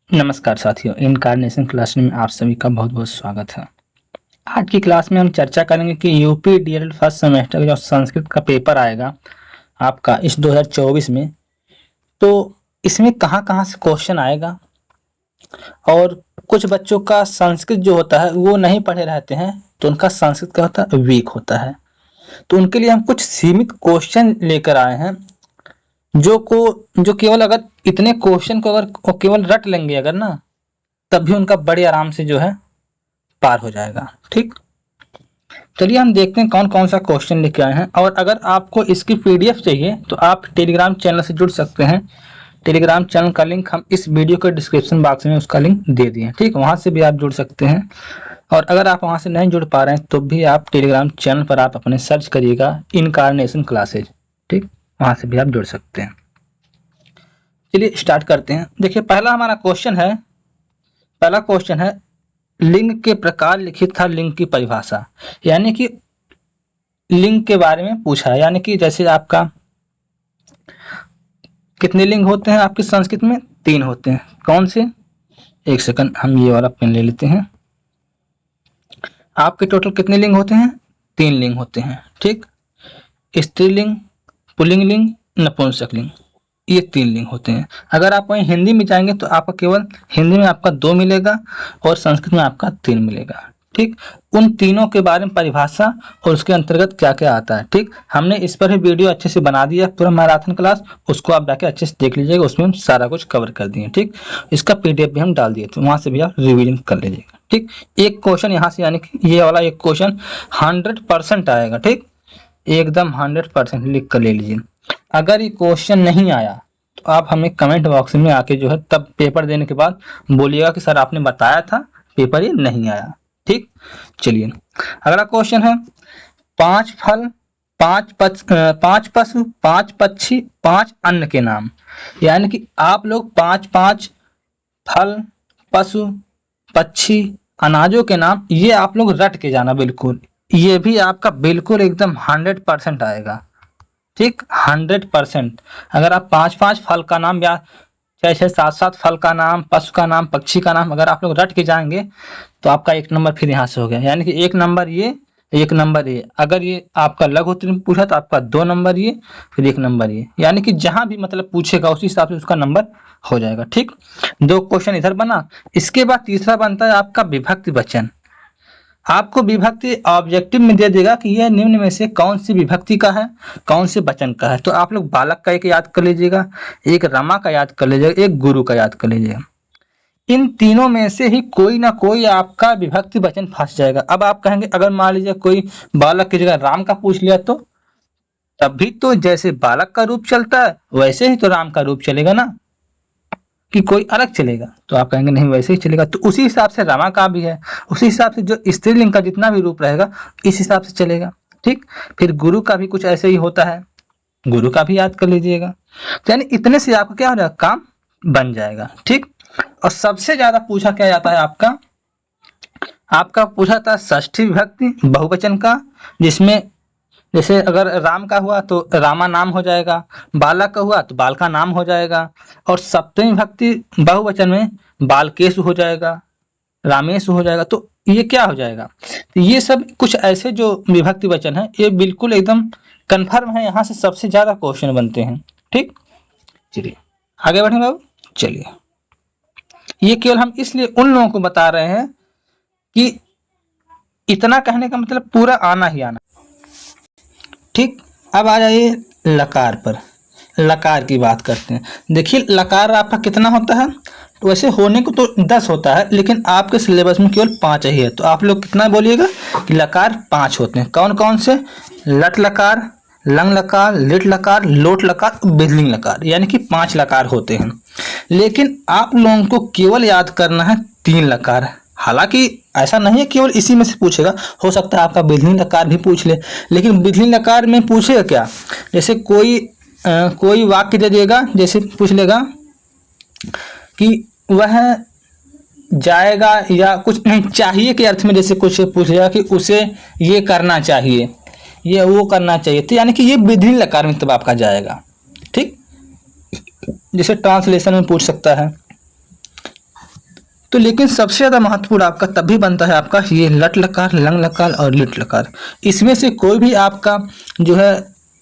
नमस्कार साथियों, incarnation classroom में आप सभी का बहुत बहुत स्वागत है। आज की क्लास में हम चर्चा करेंगे कि यूपी डीएलएड फर्स्ट सेमेस्टर का जो संस्कृत का पेपर आएगा आपका इस 2024 में, तो इसमें कहाँ कहाँ से क्वेश्चन आएगा। और कुछ बच्चों का संस्कृत जो होता है वो नहीं पढ़े रहते हैं, तो उनका संस्कृत क्या होता है, वीक होता है। तो उनके लिए हम कुछ सीमित क्वेश्चन लेकर आए हैं जो केवल अगर इतने क्वेश्चन को अगर वो केवल रट लेंगे अगर ना, तब भी उनका बड़े आराम से जो है पार हो जाएगा। ठीक, चलिए हम देखते हैं कौन कौन सा क्वेश्चन लेके आए हैं। और अगर आपको इसकी पीडीएफ चाहिए तो आप टेलीग्राम चैनल से जुड़ सकते हैं। टेलीग्राम चैनल का लिंक हम इस वीडियो के डिस्क्रिप्शन बॉक्स में उसका लिंक दे दिए हैं। ठीक, वहां से भी आप जुड़ सकते हैं। और अगर आप वहां से नहीं जुड़ पा रहे हैं तो भी आप टेलीग्राम चैनल पर आप अपने सर्च करिएगा इनकार्नेशन क्लासेज। ठीक, वहां से भी आप जुड़ सकते हैं। चलिए स्टार्ट करते हैं। देखिए पहला क्वेश्चन है लिंग के प्रकार लिखित था लिंग की परिभाषा। यानी कि लिंग के बारे में पूछा है, यानी कि जैसे आपका कितने लिंग होते हैं आपके संस्कृत में, 3 होते हैं। कौन से, एक सेकंड हम ये वाला पेन ले लेते हैं। आपके टोटल कितने लिंग होते हैं, 3 लिंग होते हैं। ठीक, स्त्रीलिंग, पुल्लिंग लिंग, नपुंसक लिंग, ये 3 लिंग होते हैं। अगर आप वहीं हिंदी में जाएंगे तो आपका केवल हिंदी में आपका 2 मिलेगा और संस्कृत में आपका 3 मिलेगा। ठीक, उन तीनों के बारे में परिभाषा और उसके अंतर्गत क्या क्या आता है। ठीक, हमने इस पर ही वीडियो अच्छे से बना दिया, पूरा मैराथन क्लास, उसको आप जाके अच्छे से देख लीजिएगा। उसमें हम सारा कुछ कवर कर दिए। ठीक, इसका पीडीएफ भी हम डाल दिए, तो वहां से भी आप रिविजन कर लीजिएगा। ठीक, एक क्वेश्चन यहाँ से, यानी कि ये वाला एक क्वेश्चन 100% आएगा। ठीक, एकदम 100% लिख कर ले लीजिए। अगर ये क्वेश्चन नहीं आया तो आप हमें कमेंट बॉक्स में आके जो है तब पेपर देने के बाद बोलिएगा कि सर आपने बताया था पेपर ये नहीं आया। ठीक, चलिए अगला क्वेश्चन है 5 फल, 5 पशु, 5 पक्षी, 5 अन्न के नाम। यानी कि आप लोग 5 फल, पशु, पक्षी, अनाजों के नाम ये आप लोग रट के जाना बिल्कुल। ये भी आपका बिल्कुल एकदम 100% आएगा। ठीक, 100%। अगर आप 5 फल का नाम या 6 7 फल का नाम, पशु का नाम, पक्षी का नाम अगर आप लोग रट के जाएंगे तो आपका 1 नंबर फिर यहाँ से हो गया। यानी कि 1 नंबर ये, 1 नंबर ये। अगर ये आपका लघु उत्तरीय में पूछा तो आपका 2 नंबर ये, फिर 1 नंबर ये। यानी कि जहां भी मतलब पूछेगा उसी हिसाब से उसका नंबर हो जाएगा। ठीक, 2 क्वेश्चन इधर बना। इसके बाद तीसरा बनता है आपका विभक्ति वचन। आपको विभक्ति ऑब्जेक्टिव में दे देगा कि यह निम्न में से कौन सी विभक्ति का है, कौन से वचन का है। तो आप लोग बालक का एक याद कर लीजिएगा, एक रमा का याद कर लीजिएगा, एक गुरु का याद कर लीजिएगा। इन तीनों में से ही कोई ना कोई आपका विभक्ति वचन फंस जाएगा। अब आप कहेंगे अगर मान लीजिए कोई बालक की जगह राम का पूछ लिया तो, तब भी तो जैसे बालक का रूप चलता है वैसे ही तो राम का रूप चलेगा ना, कि कोई अलग चलेगा। तो आप कहेंगे नहीं वैसे ही चलेगा। तो उसी हिसाब से रमा का भी है, उसी हिसाब से जो स्त्रीलिंग का जितना भी रूप रहेगा इस हिसाब से चलेगा। ठीक, फिर गुरु का भी कुछ ऐसे ही होता है, गुरु का भी याद कर लीजिएगा। तो यानी इतने से आपका क्या हो जाएगा, काम बन जाएगा। ठीक, और सबसे ज्यादा पूछा क्या जाता है आपका, पूछा था षष्ठी विभक्ति बहुवचन का, जिसमें जैसे अगर राम का हुआ तो रामा नाम हो जाएगा, बालक का हुआ तो बाल का नाम हो जाएगा, और सप्तमी विभक्ति बहुवचन में बालकेशु हो जाएगा, रामेशु हो जाएगा। तो ये क्या हो जाएगा, तो ये सब कुछ ऐसे जो विभक्ति वचन है ये बिल्कुल एकदम कन्फर्म है, यहाँ से सबसे ज्यादा क्वेश्चन बनते हैं। ठीक, चलिए आगे बढ़े बाबू। चलिए, ये केवल हम इसलिए उन लोगों को बता रहे हैं कि इतना कहने का मतलब पूरा आना ही आना। ठीक, अब आ जाइए लकार पर। लकार की बात करते हैं। देखिए लकार आपका कितना होता है, तो वैसे होने को तो 10 होता है, लेकिन आपके सिलेबस में केवल 5 ही है। तो आप लोग कितना बोलिएगा कि लकार 5 होते हैं। कौन कौन से, लट लकार, लंग लकार, लिट लकार, लोट लकार, बिजलिंग लकार, यानी कि 5 लकार होते हैं। लेकिन आप लोगों को केवल याद करना है 3 लकार। हालांकि ऐसा नहीं है केवल इसी में से पूछेगा, हो सकता है आपका बिजलिंग लकार भी पूछ ले, लेकिन बिजलिंग लकार में पूछेगा क्या, जैसे कोई वाक्य दे देगा, जैसे पूछ लेगा कि वह जाएगा या कुछ नहीं चाहिए के अर्थ में, जैसे कुछ पूछेगा कि उसे ये करना चाहिए, ये वो करना चाहिए, तो यानी कि ये बिजलिंग लकार में तब आपका जाएगा। ठीक, जैसे ट्रांसलेशन में पूछ सकता है, तो लेकिन सबसे ज़्यादा महत्वपूर्ण आपका तभी बनता है आपका ये लट लकार, लंग लकार और लिट लकार। इसमें से कोई भी आपका जो है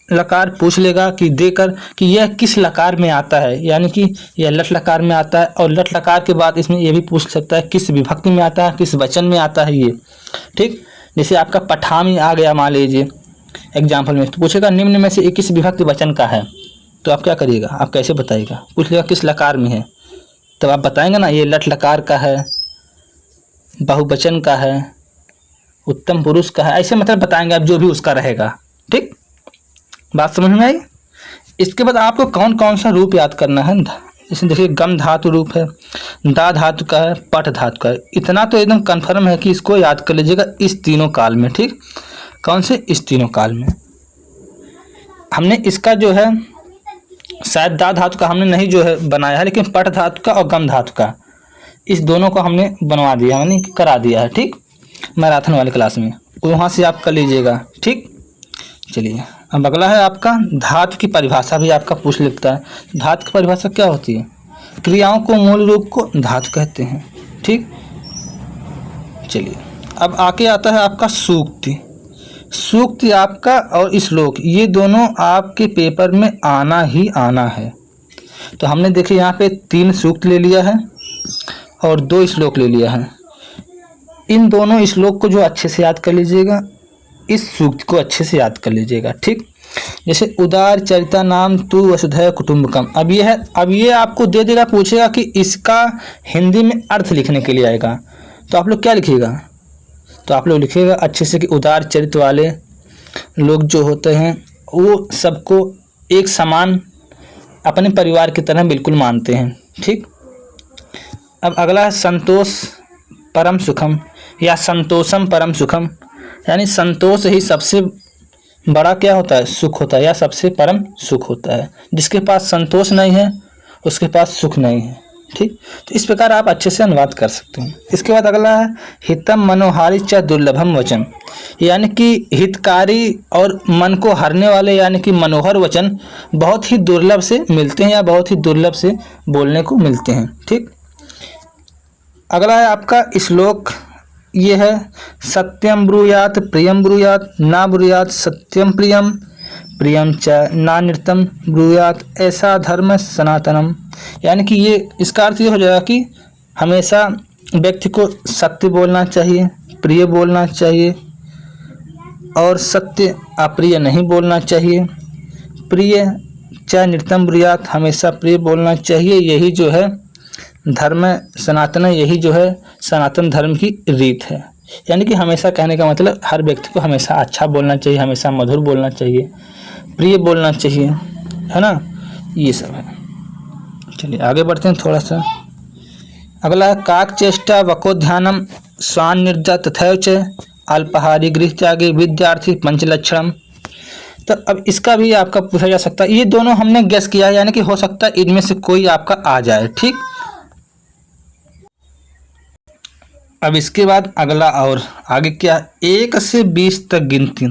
लकार पूछ लेगा कि देकर कि यह किस लकार में आता है, यानी कि यह लट लकार में आता है। और लट लकार के बाद इसमें यह भी पूछ सकता है किस विभक्ति में आता है, किस वचन में आता है ये, ठीक। जैसे आपका पठामी आ गया मान लीजिए एग्जाम्पल में, तो पूछेगा निम्न में से किस विभक्ति वचन का है, तो आप क्या करिएगा, आप कैसे बताइएगा, पूछ लेगा किस लकार में है, तब आप बताएंगे ना ये लट लकार का है, बहुवचन का है, उत्तम पुरुष का है, ऐसे मतलब बताएंगे आप जो भी उसका रहेगा, ठीक। बात समझ में आई। इसके बाद आपको कौन कौन सा रूप याद करना है, जैसे देखिए गम धातु रूप है, दा धातु का है, पट धातु का है। इतना तो एकदम कन्फर्म है कि इसको याद कर लीजिएगा इस तीनों काल में, ठीक। कौन से, इस तीनों काल में। हमने इसका जो है शायद दा धातु का हमने नहीं जो है बनाया है, लेकिन पट धातु का और गम धातु का इस दोनों को हमने बनवा दिया, यानी करा दिया है, ठीक, मैराथन वाली क्लास में, वहाँ से आप कर लीजिएगा, ठीक। चलिए अब अगला है आपका धातु की परिभाषा भी आपका पूछ लेता है। धातु की परिभाषा क्या होती है, क्रियाओं को मूल रूप को धातु कहते हैं, ठीक। चलिए अब आके आता है आपका सूक्ति। सूक्ति आपका और श्लोक ये दोनों आपके पेपर में आना ही आना है। तो हमने देखिए यहाँ पे 3 सूक्त ले लिया है और 2 श्लोक ले लिया है। इन दोनों श्लोक को जो अच्छे से याद कर लीजिएगा, इस सूक्त को अच्छे से याद कर लीजिएगा, ठीक। जैसे उदार चरिता नाम तु वसुधैव कुटुंबकम, अब ये है, अब ये आपको दे देगा, पूछेगा कि इसका हिंदी में अर्थ लिखने के लिए आएगा, तो आप लोग क्या लिखिएगा, तो आप लोग लिखिएगा अच्छे से कि उदार चरित्र वाले लोग जो होते हैं वो सबको एक समान अपने परिवार की तरह बिल्कुल मानते हैं, ठीक। अब अगला है संतोष परम सुखम या संतोषम परम सुखम, यानी संतोष ही सबसे बड़ा क्या होता है, सुख होता है, या सबसे परम सुख होता है। जिसके पास संतोष नहीं है उसके पास सुख नहीं है, ठीक। तो इस प्रकार आप अच्छे से अनुवाद कर सकते हैं। इसके बाद अगला है हितम मनोहारी च दुर्लभम वचन, यानी कि हितकारी और मन को हरने वाले यानी कि मनोहर वचन बहुत ही दुर्लभ से मिलते हैं या बहुत ही दुर्लभ से बोलने को मिलते हैं, ठीक। अगला है आपका श्लोक, ये है सत्यम ब्रूयात प्रियम ब्रूयात ना ब्रूयात सत्यम प्रियम प्रियम च ना नृतम ब्रूयात ऐसा धर्म सनातनम, यानी कि ये इसका अर्थ ये हो जाएगा कि हमेशा व्यक्ति को सत्य बोलना चाहिए, प्रिय बोलना चाहिए और सत्य अप्रिय नहीं बोलना चाहिए। प्रिय च नृतम ब्रूयात, हमेशा प्रिय बोलना चाहिए, यही जो है धर्म सनातन, यही जो है सनातन धर्म की रीत है। यानी कि हमेशा कहने का मतलब हर व्यक्ति को हमेशा अच्छा बोलना चाहिए, हमेशा मधुर बोलना चाहिए, प्रिय बोलना चाहिए, है ना, ये सब है। चलिए आगे बढ़ते हैं थोड़ा सा। अगला है काक चेष्टा वकोध्यानम स्वान निर्जा तथैव च अल्पहारी गृह त्यागी विद्यार्थी पंचलक्षणम। तो अब इसका भी आपका पूछा जा सकता है, ये दोनों हमने गेस किया है, यानी कि हो सकता है इनमें से कोई आपका आ जाए, ठीक। अब इसके बाद अगला और आगे क्या, 1 से 20 तक गिनती।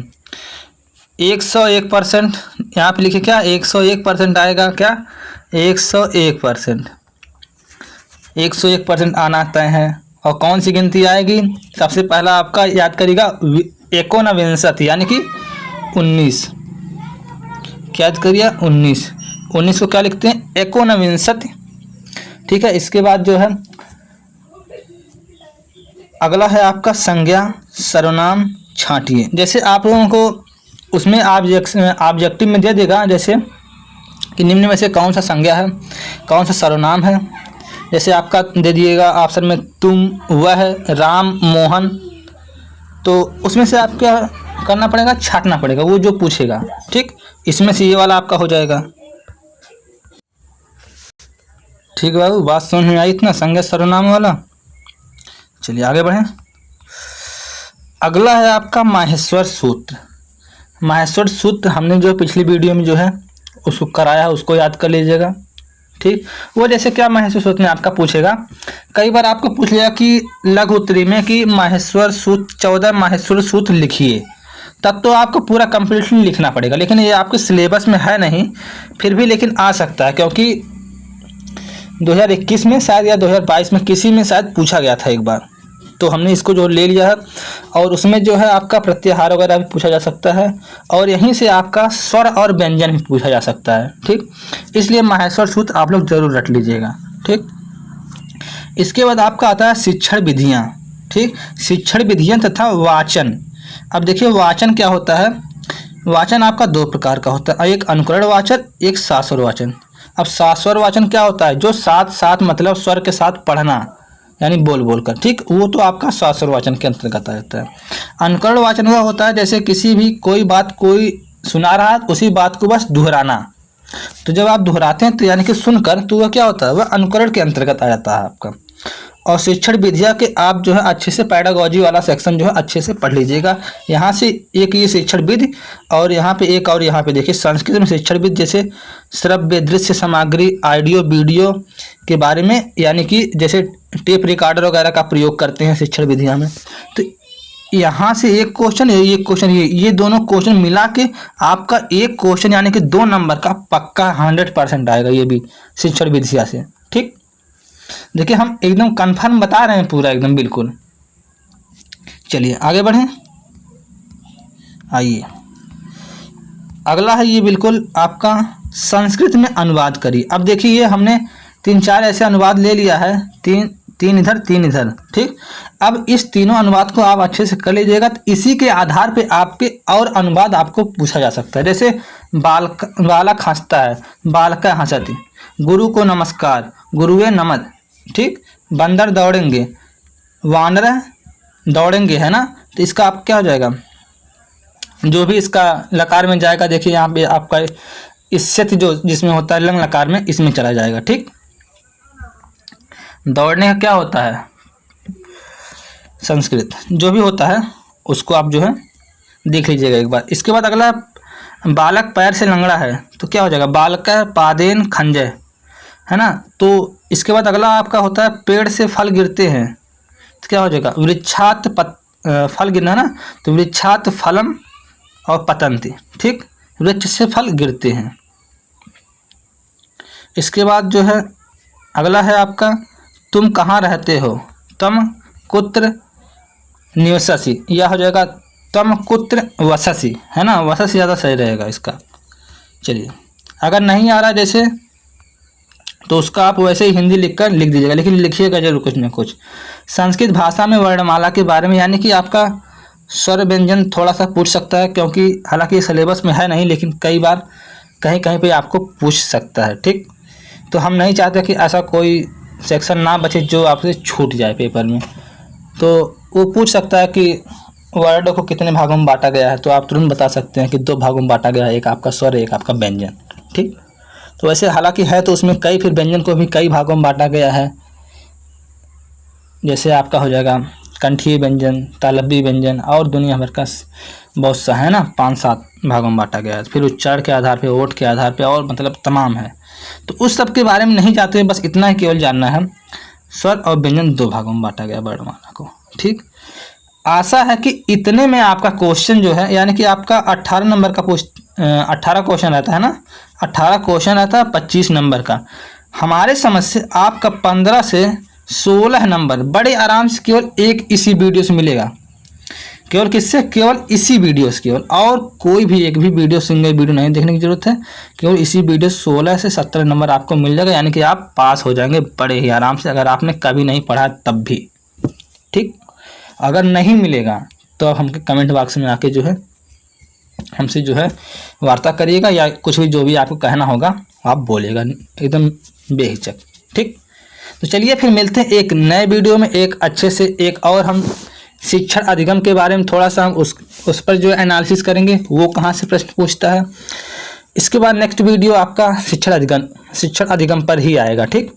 101%, यहाँ पे लिखे क्या 101% आएगा, क्या 101%, 101% आना तय है। और कौन सी गिनती आएगी, सबसे पहला आपका याद करिएगा एकोनविंशति, यानी कि 19, क्या याद करिए 19 को क्या लिखते हैं, एकोनविंशति, ठीक है। इसके बाद जो है अगला है आपका संज्ञा सर्वनाम छांटिए। जैसे आप लोगों को उसमें ऑब्जेक्टिव में दे देगा, जैसे कि निम्न में से कौन सा संज्ञा है, कौन सा सर्वनाम है। जैसे आपका दे दिएगा ऑप्शन में तुम, वह, राम, मोहन, तो उसमें से आप क्या करना पड़ेगा, छांटना पड़ेगा वो जो पूछेगा, ठीक। इसमें से ये वाला आपका हो जाएगा, ठीक बाबू, बात समझ में आई इतना संज्ञा सर्वनाम वाला। चलिए आगे बढ़ें। अगला है आपका माहेश्वर सूत्र। माहेश्वर सूत्र हमने जो पिछली वीडियो में जो है उसको कराया है, उसको याद कर लीजिएगा, ठीक। वो जैसे क्या माहेश्वर सूत्र में आपका पूछेगा, कई बार आपको पूछ लिया कि लघु उत्तरी में कि माहेश्वर सूत्र 14 माहेश्वर सूत्र लिखिए, तब तो आपको पूरा कंप्लीटली लिखना पड़ेगा, लेकिन ये आपके सिलेबस में है नहीं, फिर भी लेकिन आ सकता है, क्योंकि 2021 में शायद या 2022 में किसी में शायद पूछा गया था एक बार, तो हमने इसको जो ले लिया है। और उसमें जो है आपका प्रत्याहार वगैरह भी पूछा जा सकता है, और यहीं से आपका स्वर और व्यंजन भी पूछा जा सकता है, ठीक। इसलिए माहेश्वर सूत्र आप लोग जरूर रट लीजिएगा, ठीक। इसके बाद आपका आता है शिक्षण विधियाँ, ठीक। शिक्षण विधियाँ तथा वाचन। अब देखिए वाचन क्या होता है। वाचन आपका दो प्रकार का होता है, एक अनुकरण वाचन, एक शास्वर वाचन। अब शास्वर वाचन क्या होता है, जो साथ साथ मतलब स्वर के साथ पढ़ना, यानी बोल बोल कर, ठीक, वो तो आपका शास्वर वाचन के अंतर्गत आ जाता है। अनुकरण वाचन वह होता है जैसे किसी भी कोई बात कोई सुना रहा है, उसी बात को बस दोहराना। तो जब आप दोहराते हैं तो यानी कि सुनकर, तो वह क्या होता है, वह अनुकरण के अंतर्गत आ जाता है आपका। और शिक्षण विधिया के आप जो है अच्छे से पैडागॉजी वाला सेक्शन जो है अच्छे से पढ़ लीजिएगा। यहाँ से एक ये शिक्षण विधि, और यहाँ पे एक और यहाँ पे देखिए संस्कृत में शिक्षण विधि जैसे श्रव्य दृश्य सामग्री, ऑडियो वीडियो के बारे में, यानी कि जैसे टेप रिकॉर्डर वगैरह का प्रयोग करते हैं शिक्षण विधिया में। तो यहाँ से एक क्वेश्चन, एक क्वेश्चन, ये दोनों क्वेश्चन मिला के आपका एक क्वेश्चन यानी कि 2 नंबर का पक्का 100% आएगा, ये भी शिक्षण विधिया से, ठीक। देखिए हम एकदम कंफर्म बता रहे हैं पूरा एकदम बिल्कुल। चलिए आगे बढ़ें। आइए अगला है ये बिल्कुल आपका संस्कृत में अनुवाद करिए। अब देखिए ये हमने 3-4 ऐसे अनुवाद ले लिया है, तीन इधर 3 इधर, ठीक। अब इस तीनों अनुवाद को आप अच्छे से कर लीजिएगा, तो इसी के आधार पे आपके और अनुवाद आपको पूछा जा सकता है। जैसे बालक हंसता है, बालका हंसती, गुरु को नमस्कार, गुरुए नमः, ठीक। बंदर दौड़ेंगे, वानर दौड़ेंगे, है ना। तो इसका आप क्या हो जाएगा, जो भी इसका लकार में जाएगा, देखिए यहाँ पे आपका इससे जो जिसमें होता है लंग लकार में, इसमें चला जाएगा, ठीक। दौड़ने का क्या होता है, संस्कृत जो भी होता है उसको आप जो है देख लीजिएगा एक बार। इसके बाद अगला बालक पैर से लंगड़ा है, तो क्या हो जाएगा, बालक पादेन खंजय, है ना। तो इसके बाद अगला आपका होता है पेड़ से फल गिरते हैं, तो क्या हो जाएगा, वृक्षात फल गिरना ना, तो वृक्षात फलम और पतंती, ठीक, वृक्ष से फल गिरते हैं। इसके बाद जो है अगला है आपका तुम कहाँ रहते हो, तम कुत्र निवससी, यह हो जाएगा तम कुत्र वससी, है ना, वससी ज़्यादा सही रहेगा इसका। चलिए अगर नहीं आ रहा जैसे, तो उसका आप वैसे ही हिंदी लिख दीजिएगा, लेकिन लिखिएगा जरूर कुछ ना कुछ। संस्कृत भाषा में वर्णमाला के बारे में, यानी कि आपका स्वर व्यंजन थोड़ा सा पूछ सकता है, क्योंकि हालांकि सिलेबस में है नहीं, लेकिन कई बार कहीं कहीं पे आपको पूछ सकता है, ठीक। तो हम नहीं चाहते कि ऐसा कोई सेक्शन ना बचे जो आपसे छूट जाए पेपर में। तो वो पूछ सकता है कि वर्ड को कितने भागों में बांटा गया है, तो आप तुरंत बता सकते हैं कि 2 भागों में बांटा गया है, एक आपका स्वर, एक आपका व्यंजन, ठीक। तो वैसे हालांकि है तो उसमें कई, फिर व्यंजन को भी कई भागों में बांटा गया है। जैसे आपका हो जाएगा कंठीय व्यंजन, तालव्य व्यंजन, और दुनिया भर का बहुत सा है ना, 5-7 भागों में बांटा गया है। फिर उच्चारण के आधार पे, ओठ के आधार पे, और मतलब तमाम है। तो उस सब के बारे में नहीं जाते, बस इतना ही केवल जानना है, स्वर और व्यंजन 2 भागों में बांटा गया वर्णमाला को, ठीक। आशा है कि इतने में आपका क्वेश्चन जो है, यानी कि आपका 18 नंबर का 18 क्वेश्चन रहता है ना, 18 क्वेश्चन रहता है 25 नंबर का। हमारे समझ से आपका 15 से 16 नंबर बड़े आराम से केवल एक इसी वीडियो से मिलेगा। केवल किससे, केवल इसी वीडियो से, केवल, और कोई भी एक भी वीडियो, सिंगल वीडियो नहीं देखने की जरूरत है। केवल इसी वीडियो 16 से 17 नंबर आपको मिल जाएगा, यानी कि आप पास हो जाएंगे बड़े ही आराम से, अगर आपने कभी नहीं पढ़ा तब भी, ठीक। अगर नहीं मिलेगा तो आप हमके कमेंट बॉक्स में आके जो है हमसे जो है वार्ता करिएगा, या कुछ भी जो भी आपको कहना होगा आप बोलिएगा एकदम बेहिचक, ठीक। तो चलिए फिर मिलते हैं एक नए वीडियो में, एक अच्छे से एक और हम शिक्षण अधिगम के बारे में थोड़ा सा हम उस पर जो एनालिसिस करेंगे, वो कहाँ से प्रश्न पूछता है। इसके बाद नेक्स्ट वीडियो आपका शिक्षण अधिगम पर ही आएगा, ठीक।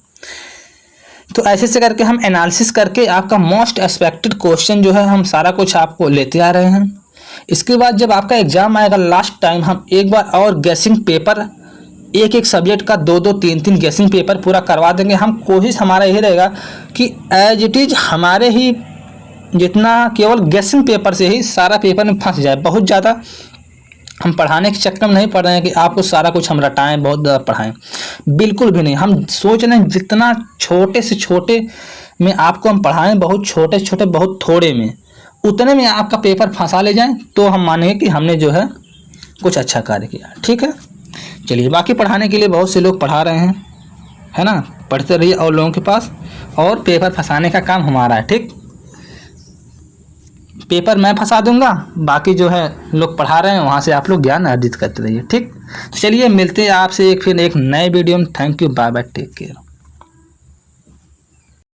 तो ऐसे से करके हम एनालिसिस करके आपका मोस्ट एक्सपेक्टेड क्वेश्चन जो है हम सारा कुछ आपको लेते आ रहे हैं। इसके बाद जब आपका एग्जाम आएगा लास्ट टाइम, हम एक बार और गैसिंग पेपर, एक सब्जेक्ट का 2-2, 3-3 गैसिंग पेपर पूरा करवा देंगे। हम कोशिश हमारा यही रहेगा कि एज इट इज हमारे ही जितना केवल गैसिंग पेपर से ही सारा पेपर में फंस जाए, बहुत ज़्यादा हम पढ़ाने के चक्कर में नहीं पढ़ रहे हैं कि आपको सारा कुछ हम रटाएं, बहुत ज़्यादा पढ़ाएं, बिल्कुल भी नहीं। हम सोच रहे हैं जितना छोटे से छोटे में आपको हम पढ़ाएं, बहुत छोटे छोटे बहुत थोड़े में, उतने में आपका पेपर फंसा ले जाएं, तो हम मानेंगे कि हमने जो है कुछ अच्छा कार्य किया। ठीक है, चलिए, बाकी पढ़ाने के लिए बहुत से लोग पढ़ा रहे हैं, है ना, पढ़ते रहिए और लोगों के पास, और पेपर फंसाने का काम हमारा है। ठीक, पेपर मैं फंसा दूंगा, बाकी जो है लोग पढ़ा रहे हैं वहाँ से आप लोग ज्ञान अर्जित करते रहिए। ठीक, तो चलिए मिलते हैं आपसे फिर एक नए वीडियो में। Thank you, bye bye, take care.